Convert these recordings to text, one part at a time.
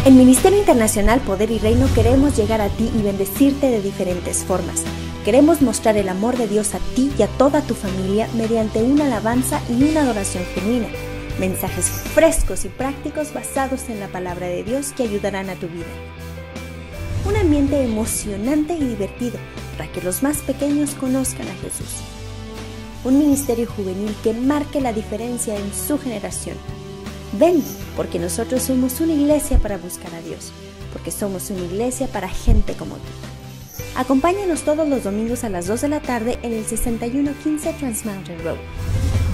En Ministerio Internacional Poder y Reino queremos llegar a ti y bendecirte de diferentes formas. Queremos mostrar el amor de Dios a ti y a toda tu familia mediante una alabanza y una adoración genuina. Mensajes frescos y prácticos basados en la palabra de Dios que ayudarán a tu vida. Un ambiente emocionante y divertido para que los más pequeños conozcan a Jesús. Un ministerio juvenil que marque la diferencia en su generación. Ven, porque nosotros somos una iglesia para buscar a Dios, porque somos una iglesia para gente como tú. Acompáñanos todos los domingos a las 2 de la tarde en el 6115 Trans Mountain Road.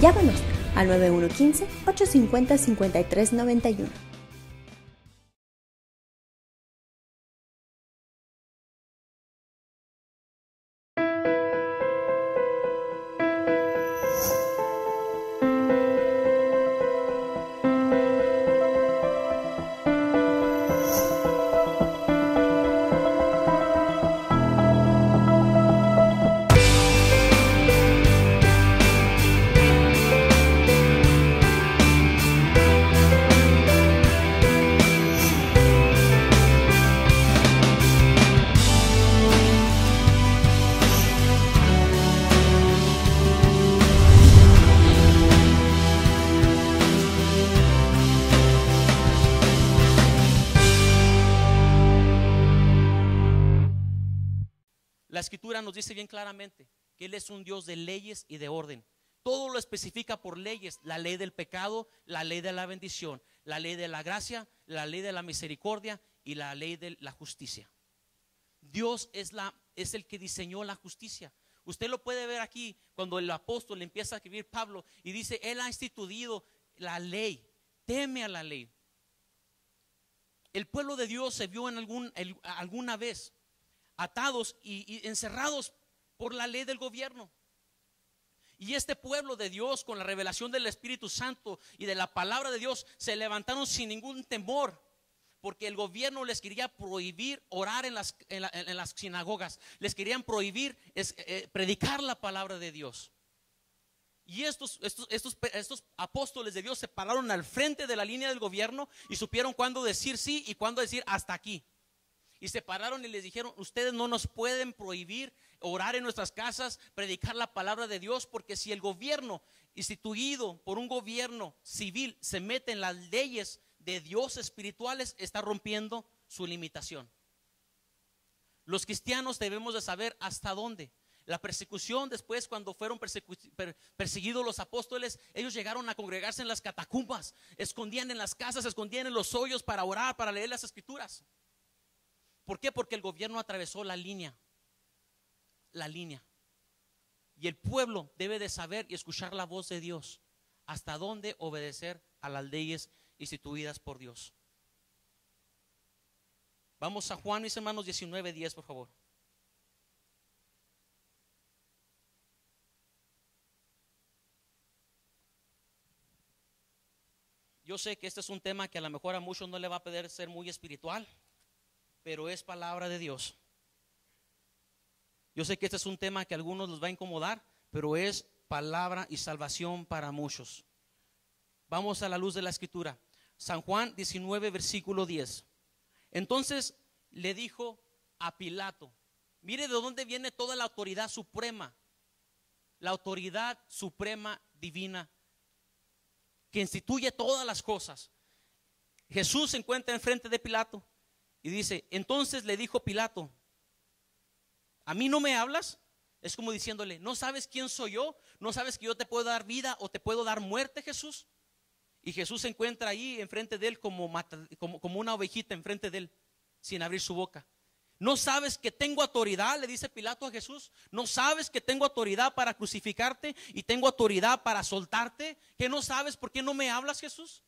Llámanos al 9115-850-5391. La Escritura nos dice bien claramente que Él es un Dios de leyes y de orden. Todo lo especifica por leyes: la ley del pecado, la ley de la bendición, la ley de la gracia, la ley de la misericordia y la ley de la justicia. Dios es el que diseñó la justicia. Usted lo puede ver aquí cuando el apóstol empieza a escribir, Pablo, y dice: Él ha instituido la ley, teme a la ley. El pueblo de Dios se vio alguna vez atados y encerrados por la ley del gobierno. Y este pueblo de Dios, con la revelación del Espíritu Santo y de la palabra de Dios, se levantaron sin ningún temor, porque el gobierno les quería prohibir orar en las sinagogas, les querían prohibir predicar la palabra de Dios. Y estos apóstoles de Dios se pararon al frente de la línea del gobierno y supieron cuándo decir sí y cuándo decir hasta aquí. Y se pararon y les dijeron: ustedes no nos pueden prohibir orar en nuestras casas, predicar la palabra de Dios, porque si el gobierno instituido por un gobierno civil se mete en las leyes de Dios espirituales, está rompiendo su limitación. Los cristianos debemos de saber hasta dónde. La persecución después, cuando fueron perseguidos los apóstoles, ellos llegaron a congregarse en las catacumbas, escondían en las casas, escondían en los hoyos para orar, para leer las escrituras. ¿Por qué? Porque el gobierno atravesó la línea. Y el pueblo debe de saber y escuchar la voz de Dios, hasta dónde obedecer a las leyes instituidas por Dios. Vamos a Juan, mis hermanos, 19:10, por favor. Yo sé que este es un tema que a lo mejor a muchos no le va a poder ser muy espiritual, pero es palabra de Dios. Yo sé que este es un tema que a algunos los va a incomodar, pero es palabra y salvación para muchos. Vamos a la luz de la Escritura. San Juan 19, versículo 10. Entonces le dijo a Pilato: mire de dónde viene toda la autoridad suprema, la autoridad suprema divina que instituye todas las cosas. Jesús se encuentra enfrente de Pilato y dice: entonces le dijo Pilato: ¿a mí no me hablas? Es como diciéndole: ¿no sabes quién soy yo? ¿No sabes que yo te puedo dar vida o te puedo dar muerte, Jesús? Y Jesús se encuentra ahí enfrente de él como una ovejita enfrente de él, sin abrir su boca. ¿No sabes que tengo autoridad?, le dice Pilato a Jesús. ¿No sabes que tengo autoridad para crucificarte y tengo autoridad para soltarte? ¿Que no sabes? ¿Por qué no me hablas, Jesús?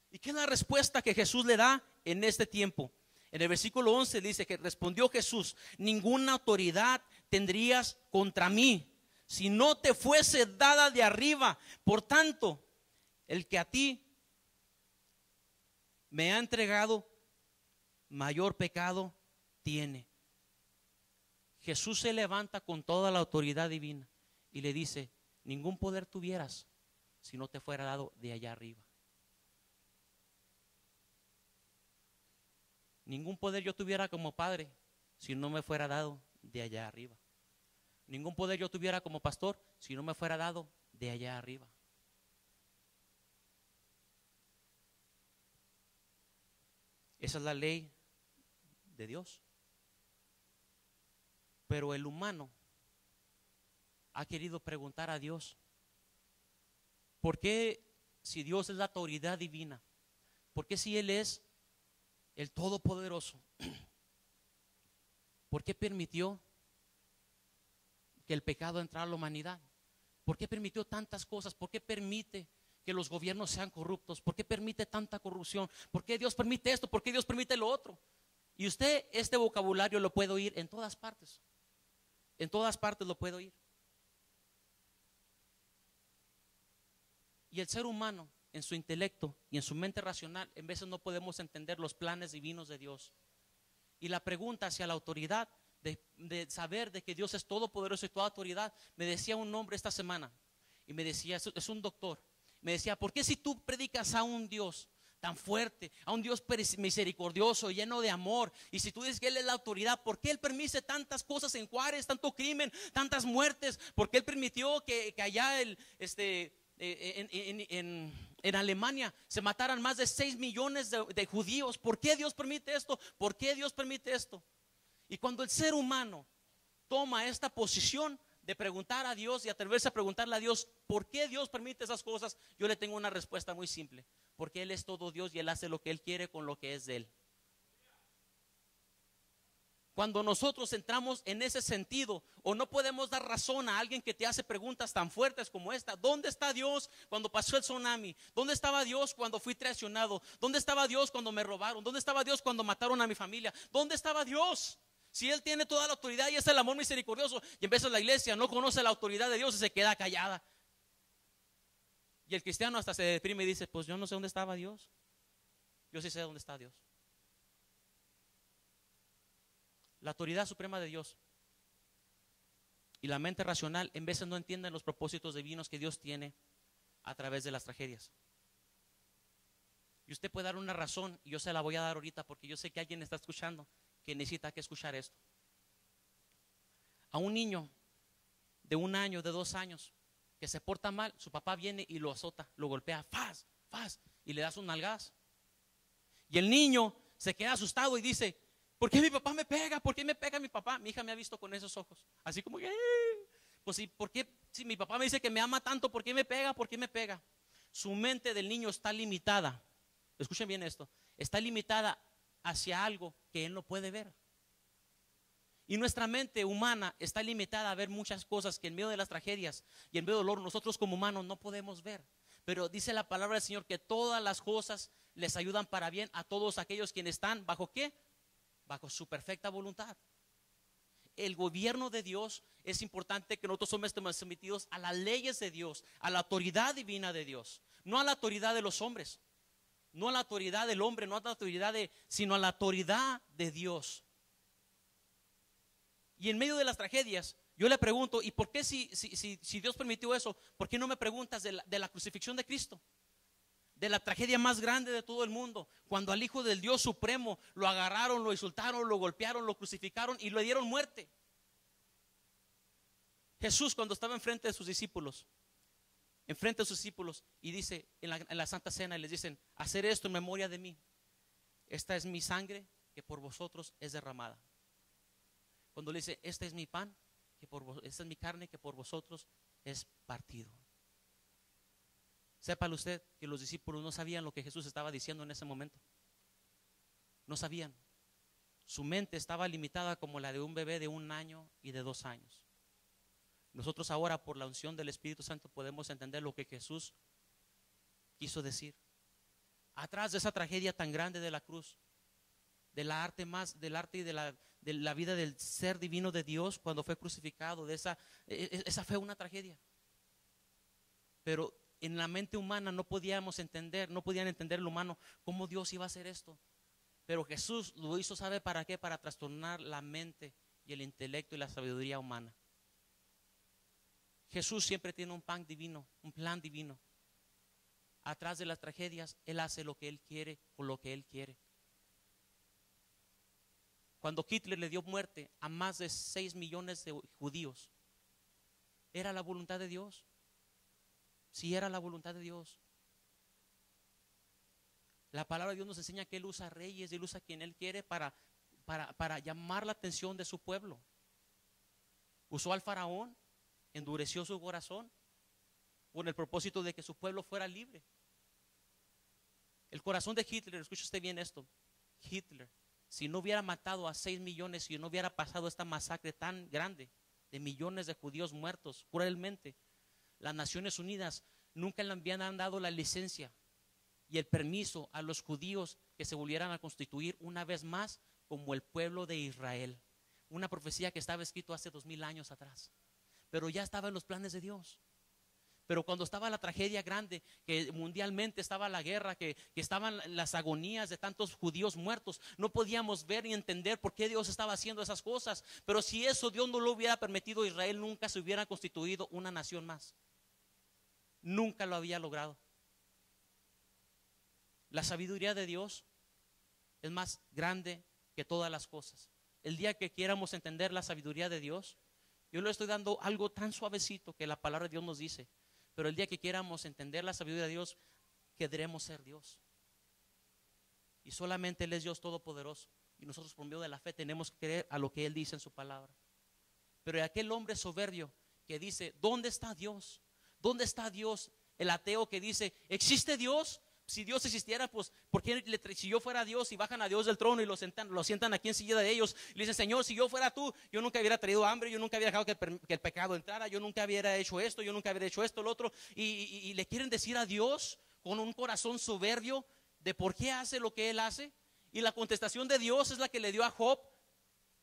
¿Y qué es la respuesta que Jesús le da en este tiempo? En el versículo 11 dice que respondió Jesús: ninguna autoridad tendrías contra mí si no te fuese dada de arriba. Por tanto, el que a ti me ha entregado, mayor pecado tiene. Jesús se levanta con toda la autoridad divina y le dice: ningún poder tuvieras si no te fuera dado de allá arriba. Ningún poder yo tuviera como padre si no me fuera dado de allá arriba. Ningún poder yo tuviera como pastor si no me fuera dado de allá arriba. Esa es la ley de Dios. Pero el humano ha querido preguntar a Dios, ¿por qué si Dios es la autoridad divina? ¿Por qué si Él es el Todopoderoso? ¿Por qué permitió que el pecado entrara a la humanidad? ¿Por qué permitió tantas cosas? ¿Por qué permite que los gobiernos sean corruptos? ¿Por qué permite tanta corrupción? ¿Por qué Dios permite esto? ¿Por qué Dios permite lo otro? Y usted este vocabulario lo puede oír en todas partes. En todas partes lo puede oír. Y el ser humano, en su intelecto y en su mente racional, en veces no podemos entender los planes divinos de Dios. Y la pregunta hacia la autoridad de saber de que Dios es todopoderoso y toda autoridad. Me decía un hombre esta semana y me decía, es un doctor, me decía, ¿por qué si tú predicas a un Dios tan fuerte, a un Dios misericordioso, lleno de amor, y si tú dices que Él es la autoridad, ¿por qué Él permite tantas cosas en Juárez, tanto crimen, tantas muertes? ¿Por qué Él permitió que allá en Alemania se mataran más de 6 millones de judíos? ¿Por qué Dios permite esto? ¿Por qué Dios permite esto? Y cuando el ser humano toma esta posición de preguntar a Dios y atreverse a preguntarle a Dios, ¿por qué Dios permite esas cosas? Yo le tengo una respuesta muy simple: porque Él es todo Dios y Él hace lo que Él quiere con lo que es de Él. Cuando nosotros entramos en ese sentido, o no podemos dar razón a alguien que te hace preguntas tan fuertes como esta: ¿dónde está Dios cuando pasó el tsunami? ¿Dónde estaba Dios cuando fui traicionado? ¿Dónde estaba Dios cuando me robaron? ¿Dónde estaba Dios cuando mataron a mi familia? ¿Dónde estaba Dios? Si Él tiene toda la autoridad y es el amor misericordioso. Y en vez de la iglesia no conoce la autoridad de Dios y se queda callada. Y el cristiano hasta se deprime y dice: pues yo no sé dónde estaba Dios. Yo sí sé dónde está Dios. La autoridad suprema de Dios y la mente racional en veces no entienden los propósitos divinos que Dios tiene a través de las tragedias. Y usted puede dar una razón, y yo se la voy a dar ahorita, porque yo sé que alguien está escuchando que necesita que escuchar esto. A un niño de 1 año, de 2 años, que se porta mal, su papá viene y lo azota, lo golpea, ¡faz! ¡faz! Y le da sus nalgadas. Y el niño se queda asustado y dice: ¿por qué mi papá me pega? ¿Por qué me pega mi papá? Mi hija me ha visto con esos ojos, así como que, pues sí, ¿por qué? Si mi papá me dice que me ama tanto, ¿por qué me pega? ¿Por qué me pega? Su mente del niño está limitada. Escuchen bien esto: está limitada hacia algo que él no puede ver. Y nuestra mente humana está limitada a ver muchas cosas que en medio de las tragedias y en medio del dolor nosotros como humanos no podemos ver. Pero dice la palabra del Señor que todas las cosas les ayudan para bien a todos aquellos quienes están ¿bajo qué? Bajo su perfecta voluntad. El gobierno de Dios, es importante que nosotros somos sometidos a las leyes de Dios, a la autoridad divina de Dios, no a la autoridad de los hombres, no a la autoridad del hombre, no a la autoridad sino a la autoridad de Dios. Y en medio de las tragedias, yo le pregunto: ¿y por qué si Dios permitió eso? ¿Por qué no me preguntas de la crucifixión de Cristo? De la tragedia más grande de todo el mundo, cuando al Hijo del Dios Supremo lo agarraron, lo insultaron, lo golpearon, lo crucificaron y le dieron muerte. Jesús, cuando estaba enfrente de sus discípulos, y dice en la Santa Cena, y les dicen: hacer esto en memoria de mí. Esta es mi sangre que por vosotros es derramada. Cuando le dice: este es mi pan, esta es mi carne que por vosotros es partido. Sépalo usted que los discípulos no sabían lo que Jesús estaba diciendo en ese momento. No sabían. Su mente estaba limitada como la de un bebé de 1 año y de 2 años. Nosotros ahora, por la unción del Espíritu Santo, podemos entender lo que Jesús quiso decir. Atrás de esa tragedia tan grande de la cruz, del arte y de la vida del ser divino de Dios cuando fue crucificado, esa fue una tragedia. Pero en la mente humana no podían entender el humano cómo Dios iba a hacer esto. Pero Jesús lo hizo, ¿sabe para qué? Para trastornar la mente y el intelecto y la sabiduría humana. Jesús siempre tiene un plan divino. Atrás de las tragedias, Él hace lo que Él quiere con lo que Él quiere. cuando Hitler le dio muerte a más de 6 millones de judíos, ¿era la voluntad de Dios? Sí, era la voluntad de Dios. La palabra de Dios nos enseña que Él usa reyes, Él usa a quien Él quiere para llamar la atención de su pueblo. Usó al faraón, endureció su corazón con el propósito de que su pueblo fuera libre. El corazón de Hitler, escuche usted bien esto, Hitler, si no hubiera matado a 6 millones, si no hubiera pasado esta masacre tan grande de millones de judíos muertos cruelmente, las Naciones Unidas nunca le habían dado la licencia y el permiso a los judíos que se volvieran a constituir una vez más como el pueblo de Israel. Una profecía que estaba escrito hace 2000 años atrás, pero ya estaba en los planes de Dios. Pero cuando estaba la tragedia grande, que mundialmente estaba la guerra, que estaban las agonías de tantos judíos muertos, no podíamos ver ni entender por qué Dios estaba haciendo esas cosas. Pero si eso Dios no lo hubiera permitido, Israel nunca se hubiera constituido una nación más. Nunca lo había logrado. La sabiduría de Dios es más grande que todas las cosas. El día que quieramos entender la sabiduría de Dios, yo le estoy dando algo tan suavecito que la palabra de Dios nos dice. Pero el día que quieramos entender la sabiduría de Dios, querremos ser Dios. Y solamente Él es Dios todopoderoso. Y nosotros por medio de la fe tenemos que creer a lo que Él dice en su palabra. Pero aquel hombre soberbio que dice, ¿dónde está Dios? ¿Dónde está Dios? El ateo que dice, ¿existe Dios? Si Dios existiera, pues, ¿por qué si yo fuera Dios y bajan a Dios del trono y lo sientan aquí en silla de ellos? Y le dicen, Señor, si yo fuera tú, yo nunca hubiera traído hambre, yo nunca hubiera dejado que el pecado entrara, yo nunca hubiera hecho esto, yo nunca hubiera hecho esto, lo otro. Y le quieren decir a Dios con un corazón soberbio de por qué hace lo que Él hace. Y la contestación de Dios es la que le dio a Job,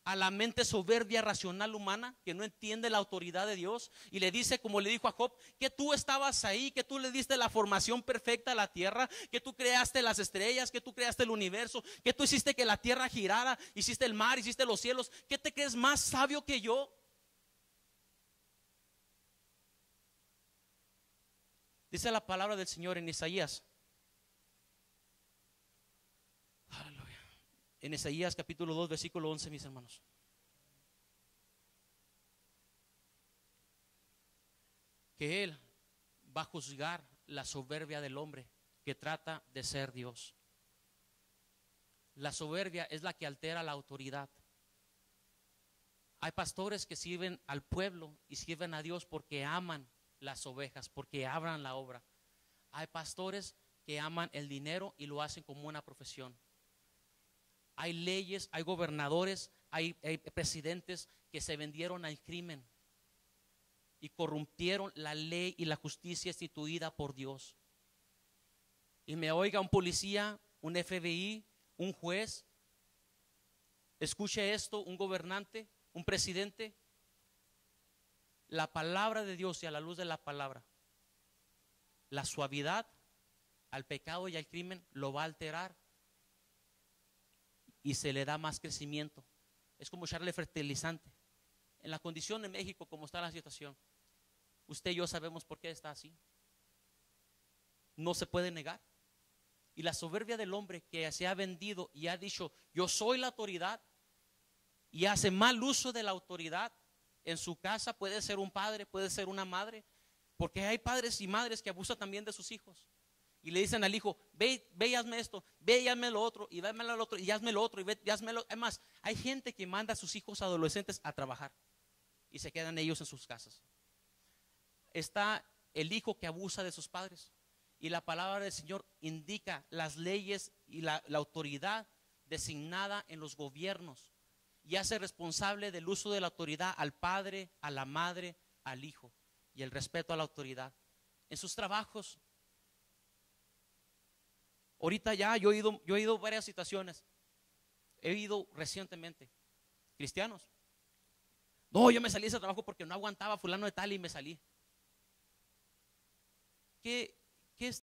a la mente soberbia racional humana que no entiende la autoridad de Dios, y le dice, como le dijo a Job, que tú estabas ahí, que tú le diste la formación perfecta a la tierra, que tú creaste las estrellas, que tú creaste el universo, que tú hiciste que la tierra girara, hiciste el mar, hiciste los cielos. ¿Qué te crees más sabio que yo? Dice la palabra del Señor en Isaías, en Isaías capítulo 2 versículo 11, mis hermanos. Que Él va a juzgar la soberbia del hombre que trata de ser Dios. La soberbia es la que altera la autoridad. Hay pastores que sirven al pueblo y sirven a Dios porque aman las ovejas, porque abran la obra. Hay pastores que aman el dinero y lo hacen como una profesión. Hay leyes, hay gobernadores, hay presidentes que se vendieron al crimen y corrompieron la ley y la justicia instituida por Dios. Y me oiga un policía, un FBI, un juez, escuche esto, un gobernante, un presidente. La palabra de Dios y a la luz de la palabra, la suavidad al pecado y al crimen lo va a alterar y se le da más crecimiento. Es como echarle fertilizante. En la condición de México, como está la situación, usted y yo sabemos por qué está así. No se puede negar. Y la soberbia del hombre que se ha vendido y ha dicho, yo soy la autoridad, y hace mal uso de la autoridad en su casa, puede ser un padre, puede ser una madre, porque hay padres y madres que abusan también de sus hijos. Y le dicen al hijo, ve y hazme esto, ve y hazme lo otro, y hazme lo otro, y hazme lo otro, y ve y hazme lo. Además, hay gente que manda a sus hijos adolescentes a trabajar y se quedan ellos en sus casas. Está el hijo que abusa de sus padres. Y la palabra del Señor indica las leyes y la autoridad designada en los gobiernos, y hace responsable del uso de la autoridad al padre, a la madre, al hijo, y el respeto a la autoridad. En sus trabajos. Ahorita ya yo he ido varias situaciones. He ido recientemente. Cristianos. No, yo me salí de ese trabajo porque no aguantaba fulano de tal y me salí. ¿Qué